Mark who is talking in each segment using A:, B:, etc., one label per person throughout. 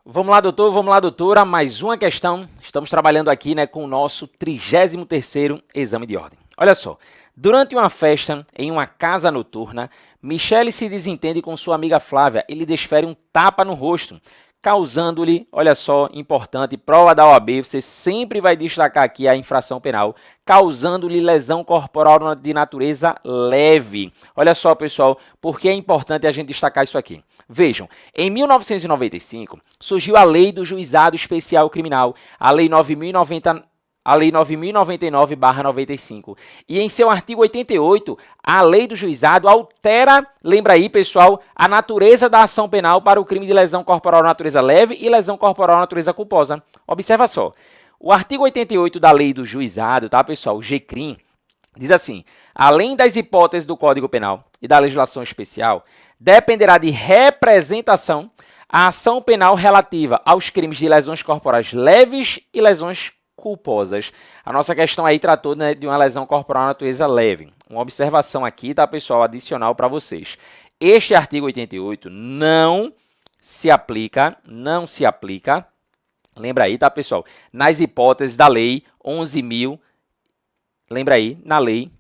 A: Vamos lá, doutor, vamos lá, doutora, mais uma questão. Estamos trabalhando aqui, com o nosso 33º exame de ordem. Olha só, durante uma festa em uma casa noturna, Michele se desentende com sua amiga Flávia e lhe desfere um tapa no rosto, causando-lhe, olha só, importante, prova da OAB, você sempre vai destacar aqui a infração penal, causando-lhe lesão corporal de natureza leve. Olha só, pessoal, por que é importante a gente destacar isso aqui? Vejam, em 1995 surgiu a Lei do Juizado Especial Criminal, a Lei 9.099/95. E em seu artigo 88, a Lei do Juizado altera, lembra aí, pessoal, a natureza da ação penal para o crime de lesão corporal de natureza leve e lesão corporal de natureza culposa. Observa só, o artigo 88 da Lei do Juizado, tá, pessoal, o GCRIM, diz assim: além das hipóteses do Código Penal e da legislação especial, dependerá de representação a ação penal relativa aos crimes de lesões corporais leves e lesões culposas. A nossa questão aí tratou, de uma lesão corporal de natureza leve. Uma observação aqui, tá, pessoal, adicional para vocês. Este artigo 88 não se aplica, lembra aí, tá, pessoal, nas hipóteses da Lei 11.000, lembra aí, na Lei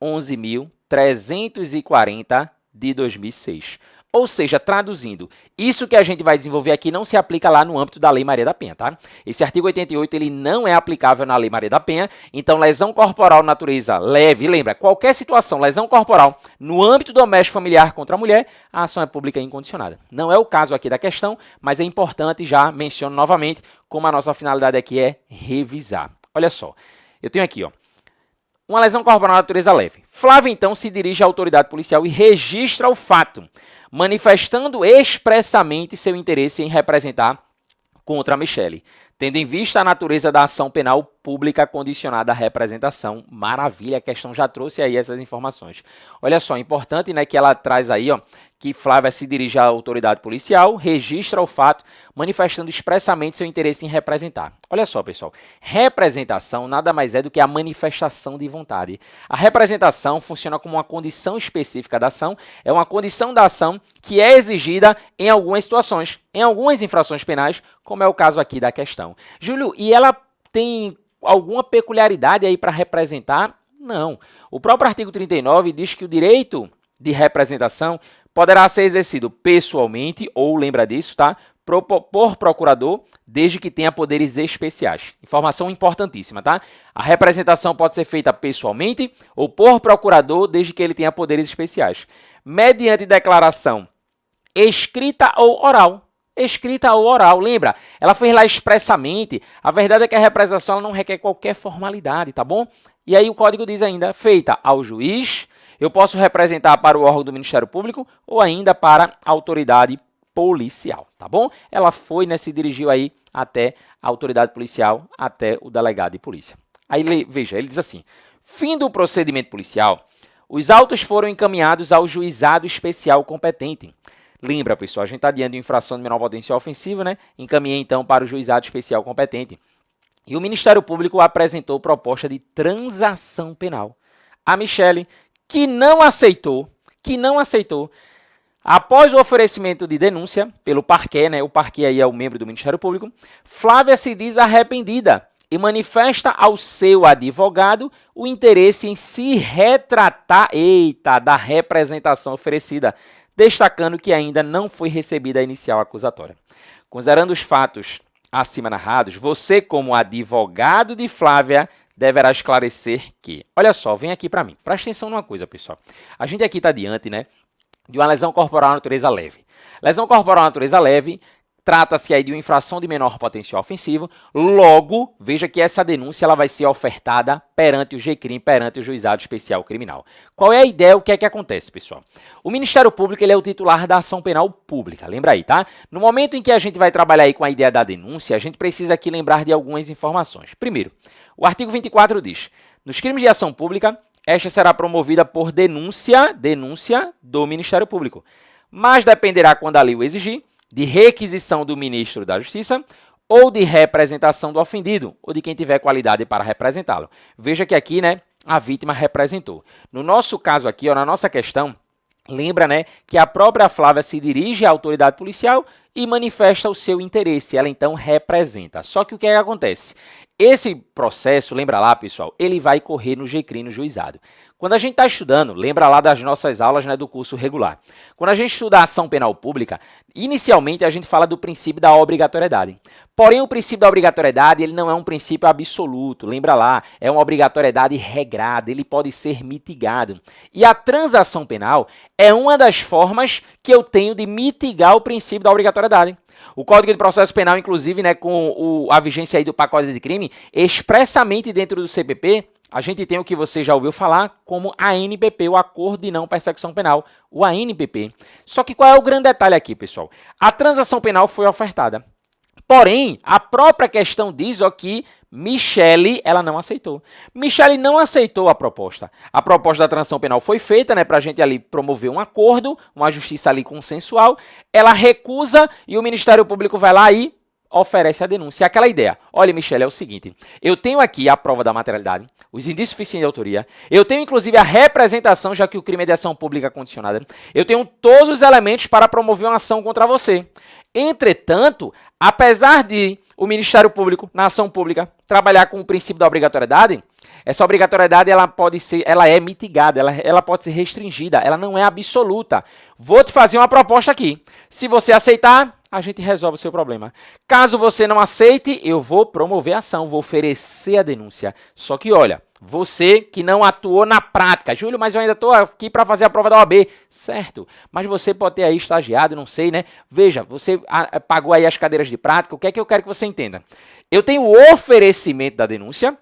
A: 11.340 de 2006. Ou seja, traduzindo, isso que a gente vai desenvolver aqui não se aplica lá no âmbito da Lei Maria da Penha, tá? Esse artigo 88 ele não é aplicável na Lei Maria da Penha, então lesão corporal de natureza leve, lembra, qualquer situação, lesão corporal no âmbito doméstico familiar contra a mulher, a ação é pública incondicionada. Não é o caso aqui da questão, mas é importante, já menciono novamente, como a nossa finalidade aqui é revisar. Olha só, eu tenho aqui, ó, uma lesão corporal de natureza leve. Flávia, então, se dirige à autoridade policial e registra o fato, manifestando expressamente seu interesse em representar contra a Michele, tendo em vista a natureza da ação penal pública condicionada à representação. Maravilha, a questão já trouxe aí essas informações. Olha só, importante, que ela traz aí, ó, que Flávia se dirige à autoridade policial, registra o fato, manifestando expressamente seu interesse em representar. Olha só, pessoal, representação nada mais é do que a manifestação de vontade. A representação funciona como uma condição específica da ação, é uma condição da ação que é exigida em algumas situações, em algumas infrações penais, como é o caso aqui da questão. Júlio, e ela tem alguma peculiaridade aí para representar? Não. O próprio artigo 39 diz que o direito de representação poderá ser exercido pessoalmente, ou lembra disso, tá? Por procurador, desde que tenha poderes especiais. Informação importantíssima, tá? A representação pode ser feita pessoalmente ou por procurador, desde que ele tenha poderes especiais. Mediante declaração escrita ou oral. Escrita ou oral, lembra? Ela fez lá expressamente. A verdade é que a representação ela não requer qualquer formalidade, tá bom? E aí o código diz ainda, feita ao juiz, eu posso representar para o órgão do Ministério Público ou ainda para a autoridade policial, tá bom? Ela foi, se dirigiu aí até a autoridade policial, até o delegado de polícia. Aí, veja, ele diz assim, fim do procedimento policial, os autos foram encaminhados ao juizado especial competente. Lembra, pessoal, a gente está diante de infração de menor potencial ofensivo, Encaminhei, então, para o juizado especial competente. E o Ministério Público apresentou proposta de transação penal. A Michele, que não aceitou, após o oferecimento de denúncia pelo parquet, o parquet aí é o membro do Ministério Público, Flávia se diz arrependida e manifesta ao seu advogado o interesse em se retratar, da representação oferecida, destacando que ainda não foi recebida a inicial acusatória. Considerando os fatos acima narrados, você, como advogado de Flávia, deverá esclarecer que... Olha só, vem aqui para mim. Presta atenção numa coisa, pessoal. A gente aqui está diante, de uma lesão corporal de natureza leve. Lesão corporal de natureza leve trata-se aí de uma infração de menor potencial ofensivo. Logo, veja que essa denúncia ela vai ser ofertada perante o GCRIM, perante o Juizado Especial Criminal. Qual é a ideia? O que é que acontece, pessoal? O Ministério Público ele é o titular da ação penal pública. Lembra aí, tá? No momento em que a gente vai trabalhar aí com a ideia da denúncia, a gente precisa aqui lembrar de algumas informações. Primeiro, o artigo 24 diz, nos crimes de ação pública, esta será promovida por denúncia do Ministério Público, mas dependerá, quando a lei o exigir, de requisição do Ministro da Justiça ou de representação do ofendido ou de quem tiver qualidade para representá-lo. Veja que aqui, a vítima representou. No nosso caso aqui, na nossa questão, Lembra, né, que a própria Flávia se dirige à autoridade policial e manifesta o seu interesse. Ela, então, representa. Só que o que é que acontece? Esse processo, lembra lá, pessoal, ele vai correr no GCRIM, no juizado. Quando a gente está estudando, lembra lá das nossas aulas, né, do curso regular. Quando a gente estuda a ação penal pública, inicialmente a gente fala do princípio da obrigatoriedade. Porém, o princípio da obrigatoriedade, ele não é um princípio absoluto, lembra lá, é uma obrigatoriedade regrada, ele pode ser mitigado. E a transação penal é uma das formas que eu tenho de mitigar o princípio da obrigatoriedade. O Código de Processo Penal, inclusive, né, com a vigência aí do pacote de crime, expressamente dentro do CPP, a gente tem o que você já ouviu falar como ANPP, o Acordo de Não Persecução Penal, o ANPP. Só que qual é o grande detalhe aqui, pessoal? A transação penal foi ofertada. Porém, a própria questão diz ó, que Michele, ela não aceitou. Michele não aceitou a proposta. A proposta da transação penal foi feita, né, para a gente ali promover um acordo, uma justiça ali consensual. Ela recusa e o Ministério Público vai lá e oferece a denúncia. Aquela ideia. Olha, Michele, é o seguinte, eu tenho aqui a prova da materialidade, os indícios suficientes de autoria, eu tenho inclusive a representação, já que o crime é de ação pública condicionada, eu tenho todos os elementos para promover uma ação contra você. Entretanto, apesar de o Ministério Público, na ação pública, trabalhar com o princípio da obrigatoriedade, essa obrigatoriedade ela é mitigada, ela pode ser restringida, ela não é absoluta. Vou te fazer uma proposta aqui. Se você aceitar, a gente resolve o seu problema. Caso você não aceite, eu vou promover a ação, vou oferecer a denúncia. Só que, olha, você que não atuou na prática, Júlio, mas eu ainda estou aqui para fazer a prova da OAB. Certo, mas você pode ter aí estagiado, não sei, né? Veja, você pagou aí as cadeiras de prática, o que é que eu quero que você entenda? Eu tenho o oferecimento da denúncia,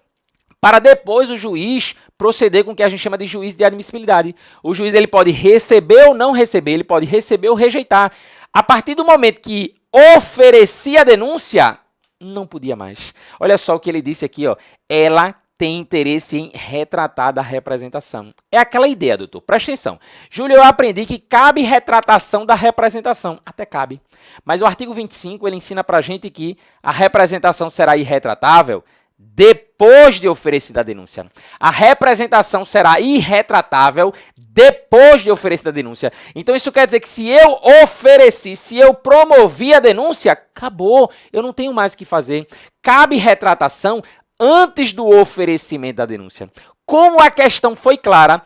A: para depois o juiz proceder com o que a gente chama de juízo de admissibilidade. O juiz ele pode receber ou não receber, ele pode receber ou rejeitar. A partir do momento que oferecia a denúncia, não podia mais. Olha só o que ele disse aqui, ó. Ela tem interesse em retratar da representação. É aquela ideia, doutor. Presta atenção. Júlio, eu aprendi que cabe retratação da representação. Até cabe. Mas o artigo 25, ele ensina pra gente que a representação será irretratável depois de oferecida a denúncia. A representação será irretratável depois de oferecida a denúncia. Então, isso quer dizer que se eu ofereci, se eu promovi a denúncia, acabou. Eu não tenho mais o que fazer. Cabe retratação antes do oferecimento da denúncia. Como a questão foi clara,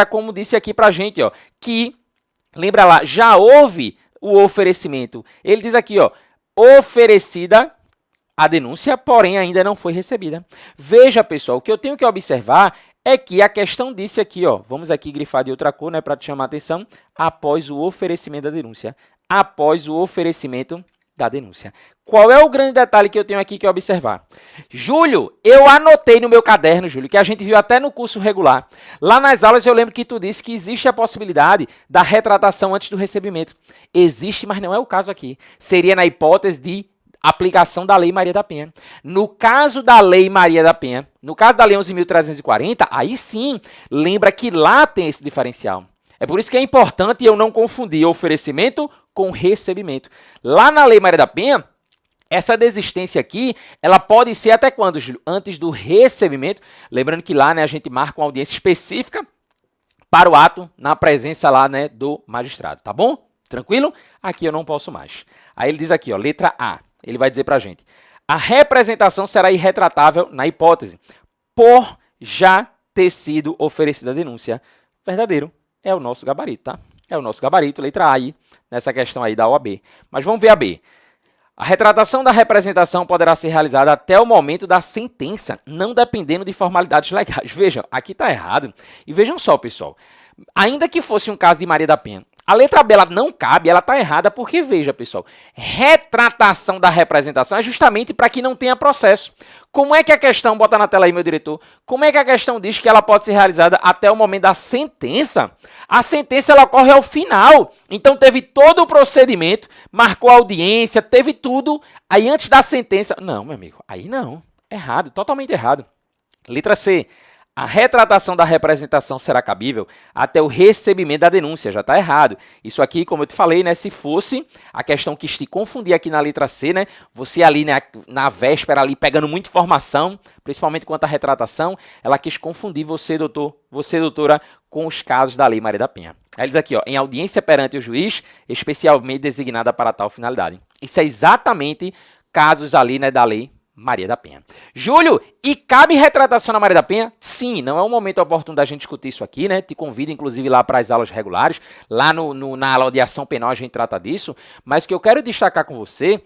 A: como disse aqui pra gente, ó, que, lembra lá, já houve o oferecimento. Ele diz aqui, ó, oferecida a denúncia, porém, ainda não foi recebida. Veja, pessoal, o que eu tenho que observar é que a questão disse aqui, ó, vamos aqui grifar de outra cor, né, para te chamar a atenção, após o oferecimento da denúncia. Após o oferecimento da denúncia. Qual é o grande detalhe que eu tenho aqui que observar? Júlio, eu anotei no meu caderno, Júlio, que a gente viu até no curso regular. Lá nas aulas eu lembro que tu disse que existe a possibilidade da retratação antes do recebimento. Existe, mas não é o caso aqui. Seria na hipótese de aplicação da Lei Maria da Penha. No caso da Lei Maria da Penha, no caso da Lei 11.340, aí sim, lembra que lá tem esse diferencial. É por isso que é importante eu não confundir oferecimento com recebimento. Lá na Lei Maria da Penha, essa desistência aqui, ela pode ser até quando, Júlio? Antes do recebimento. Lembrando que lá, né, a gente marca uma audiência específica para o ato na presença lá, né, do magistrado, tá bom? Tranquilo? Aqui eu não posso mais. Aí ele diz aqui, ó, letra A. Ele vai dizer para a gente, a representação será irretratável na hipótese, por já ter sido oferecida a denúncia. Verdadeiro, é o nosso gabarito, tá? É o nosso gabarito, letra A aí, nessa questão aí da OAB. Mas vamos ver a B. A retratação da representação poderá ser realizada até o momento da sentença, não dependendo de formalidades legais. Vejam, aqui está errado. E vejam só, pessoal, ainda que fosse um caso de Maria da Penha, a letra B ela não cabe, ela está errada, porque, veja, pessoal, retratação da representação é justamente para que não tenha processo. Como é que a questão, bota na tela aí, meu diretor, como é que a questão diz que ela pode ser realizada até o momento da sentença? A sentença ela ocorre ao final, então teve todo o procedimento, marcou a audiência, teve tudo, aí antes da sentença... Não, meu amigo, aí não, errado, totalmente errado. Letra C. A retratação da representação será cabível até o recebimento da denúncia, já está errado. Isso aqui, como eu te falei, né, se fosse a questão que te confundir aqui na letra C, né, você ali, né, na véspera ali pegando muita informação, principalmente quanto à retratação, ela quis confundir você, doutor, você, doutora, com os casos da Lei Maria da Penha. Aí ele diz aqui, ó, em audiência perante o juiz, especialmente designada para tal finalidade. Isso é exatamente casos ali, né, da Lei Maria da Penha. Júlio, e cabe retratação na Maria da Penha? Sim, não é um momento oportuno da gente discutir isso aqui, né? Te convido, inclusive, lá para as aulas regulares. Lá na aula de ação penal a gente trata disso. Mas o que eu quero destacar com você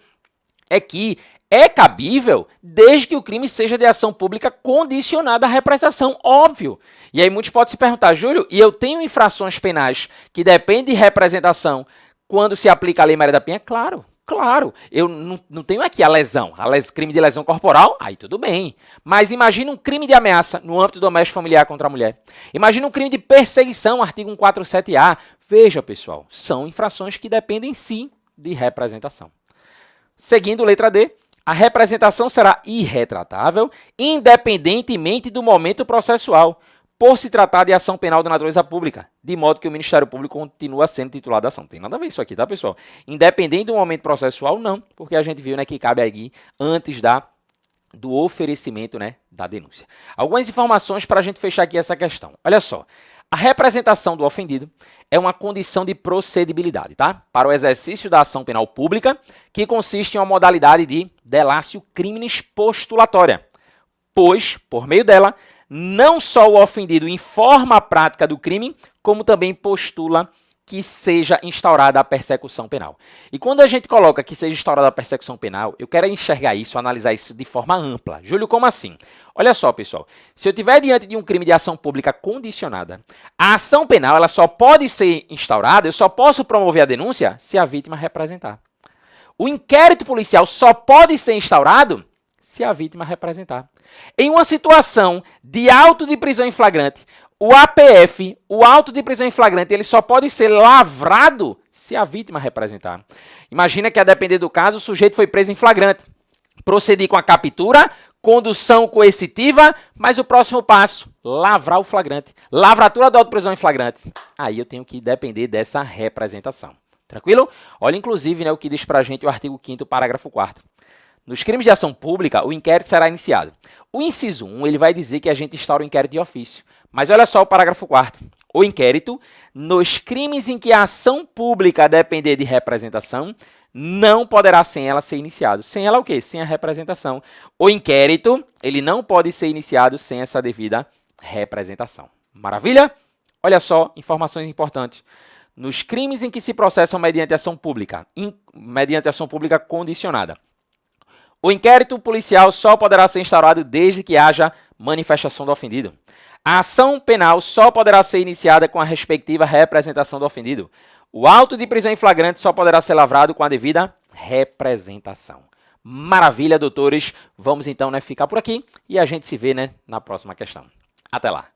A: é que é cabível desde que o crime seja de ação pública condicionada à representação, óbvio. E aí muitos podem se perguntar, Júlio, e eu tenho infrações penais que dependem de representação quando se aplica a Lei Maria da Penha? Claro. Claro, eu não tenho aqui a lesão, crime de lesão corporal, aí tudo bem. Mas imagina um crime de ameaça no âmbito doméstico familiar contra a mulher. Imagina um crime de perseguição, artigo 147-A. Veja, pessoal, são infrações que dependem sim de representação. Seguindo, letra D, a representação será irretratável, independentemente do momento processual, por se tratar de ação penal de natureza pública, de modo que o Ministério Público continua sendo titular da ação. Não tem nada a ver isso aqui, tá, pessoal? Independente do momento processual, não, porque a gente viu, né, que cabe aqui antes do oferecimento, né, da denúncia. Algumas informações para a gente fechar aqui essa questão. Olha só, a representação do ofendido é uma condição de procedibilidade, tá? Para o exercício da ação penal pública, que consiste em uma modalidade de delatio criminis postulatória, pois, por meio dela, não só o ofendido informa a prática do crime, como também postula que seja instaurada a persecução penal. E quando a gente coloca que seja instaurada a persecução penal, eu quero enxergar isso, analisar isso de forma ampla. Júlio, como assim? Olha só, pessoal, se eu estiver diante de um crime de ação pública condicionada, a ação penal ela só pode ser instaurada, eu só posso promover a denúncia se a vítima representar. O inquérito policial só pode ser instaurado se a vítima representar. Em uma situação de auto de prisão em flagrante, o APF, o auto de prisão em flagrante, ele só pode ser lavrado se a vítima representar. Imagina que, a depender do caso, o sujeito foi preso em flagrante. Procedi com a captura, condução coercitiva, mas o próximo passo, lavrar o flagrante. Lavratura do auto de prisão em flagrante. Aí eu tenho que depender dessa representação. Tranquilo? Olha, inclusive, né, o que diz pra gente o artigo 5º, parágrafo 4º. Nos crimes de ação pública, o inquérito será iniciado. O inciso 1, ele vai dizer que a gente instaura o inquérito de ofício. Mas olha só o parágrafo 4º. O inquérito, nos crimes em que a ação pública depender de representação, não poderá sem ela ser iniciado. Sem ela o quê? Sem a representação. O inquérito, ele não pode ser iniciado sem essa devida representação. Maravilha? Olha só, informações importantes. Nos crimes em que se processam mediante ação pública condicionada, o inquérito policial só poderá ser instaurado desde que haja manifestação do ofendido. A ação penal só poderá ser iniciada com a respectiva representação do ofendido. O auto de prisão em flagrante só poderá ser lavrado com a devida representação. Maravilha, doutores. Vamos então, né, ficar por aqui e a gente se vê, né, na próxima questão. Até lá.